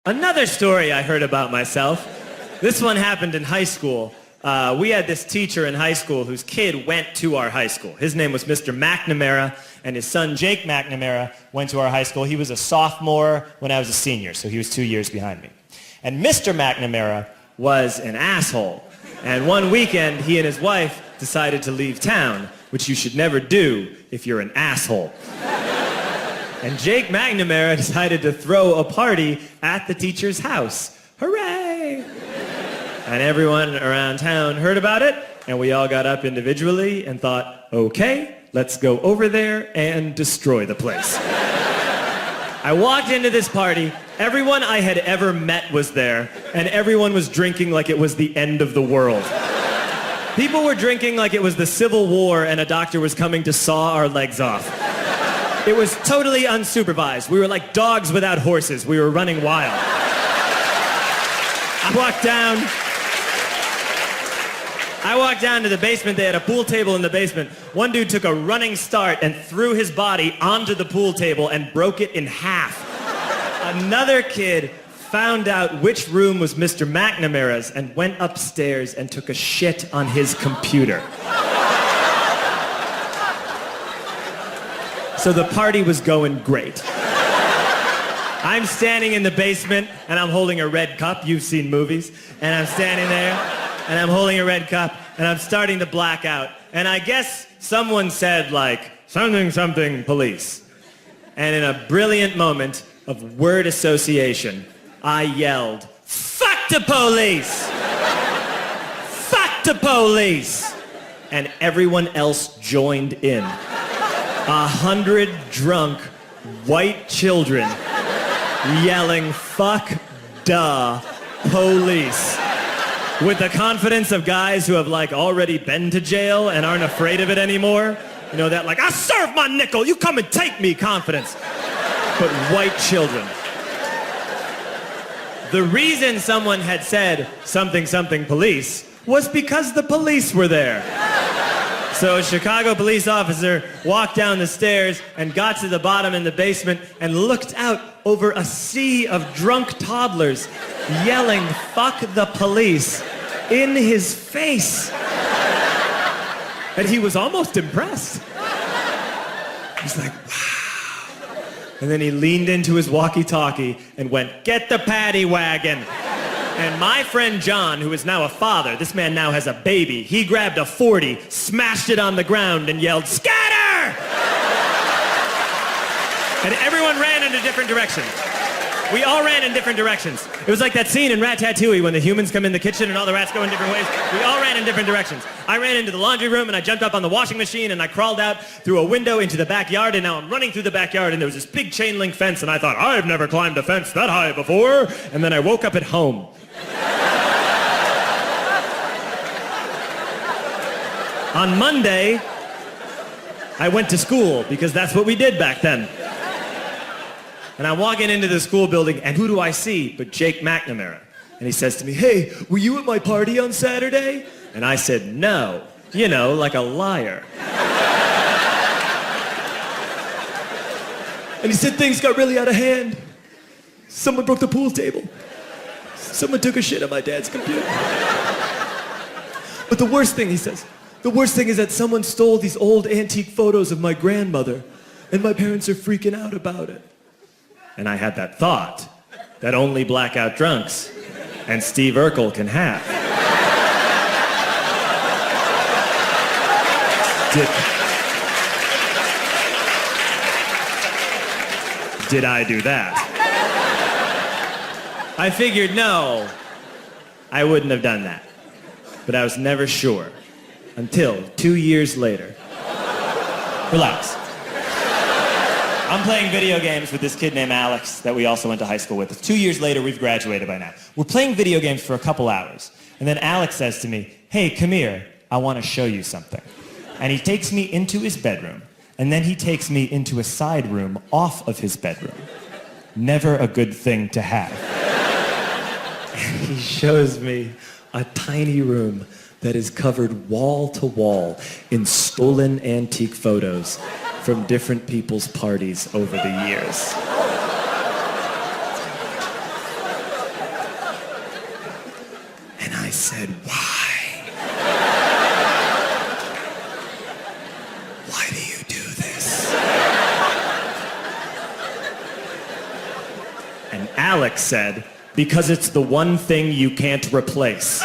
Another story I heard about myself. This one happened in high school. We had this teacher in high school whose kid went to our high school. His name was Mr. McNamara, and his son Jake McNamara went to our high school. He was a sophomore when I was a senior, so he was 2 years behind me. And Mr. McNamara was an asshole. And one weekend, he and his wife decided to leave town, which you should never do if you're an asshole. And Jake McNamara decided to throw a party at the teacher's house. Hooray! And everyone around town heard about it, and we all got up individually and thought, okay, let's go over there and destroy the place. I walked into this party, everyone I had ever met was there, and everyone was drinking like it was the end of the world. People were drinking like it was the Civil War and a doctor was coming to saw our legs off. It was totally unsupervised. We were like dogs without horses. We were running wild. I walked down to the basement. They had a pool table in the basement. One dude took a running start and threw his body onto the pool table and broke it in half. Another kid found out which room was Mr. McNamara's and went upstairs and took a shit on his computer. So the party was going great. I'm standing in the basement and I'm holding a red cup. You've seen movies. And I'm standing there and I'm holding a red cup and I'm starting to black out. And I guess someone said like, something, something, police. And in a brilliant moment of word association, I yelled, fuck the police! Fuck the police! And everyone else joined in. 100 drunk white children yelling, fuck the police. With the confidence of guys who have like already been to jail and aren't afraid of it anymore. You know, that like, I serve my nickel, you come and take me confidence. But white children. The reason someone had said something, something police was because the police were there. So a Chicago police officer walked down the stairs and got to the bottom in the basement and looked out over a sea of drunk toddlers yelling, fuck the police, in his face. And he was almost impressed. He was like, wow. And then he leaned into his walkie-talkie and went, get the paddy wagon. And my friend John, who is now a father, this man now has a baby, he grabbed a 40, smashed it on the ground, and yelled, scatter! And everyone ran in a different direction. We all ran in different directions. It was like that scene in Ratatouille when the humans come in the kitchen and all the rats go in different ways. We all ran in different directions. I ran into the laundry room and I jumped up on the washing machine and I crawled out through a window into the backyard, and now I'm running through the backyard and there was this big chain link fence and I thought, I've never climbed a fence that high before. And then I woke up at home. On Monday, I went to school because that's what we did back then. And I'm walking into the school building, and who do I see but Jake McNamara? And he says to me, hey, were you at my party on Saturday? And I said, no. You know, like a liar. And he said, things got really out of hand. Someone broke the pool table. Someone took a shit on my dad's computer. But the worst thing, he says, the worst thing is that someone stole these old antique photos of my grandmother, and my parents are freaking out about it. And I had that thought that only blackout drunks and Steve Urkel can have. Did I do that? I figured, no, I wouldn't have done that. But I was never sure until 2 years later. Relax. I'm playing video games with this kid named Alex that we also went to high school with. 2 years later, we've graduated by now. We're playing video games for a couple hours. And then Alex says to me, hey, come here, I want to show you something. And he takes me into his bedroom. And then he takes me into a side room off of his bedroom. Never a good thing to have. And he shows me a tiny room that is covered wall to wall in stolen antique photos from different people's parties over the years. said, why? Why do you do this? And Alex said, because it's the one thing you can't replace.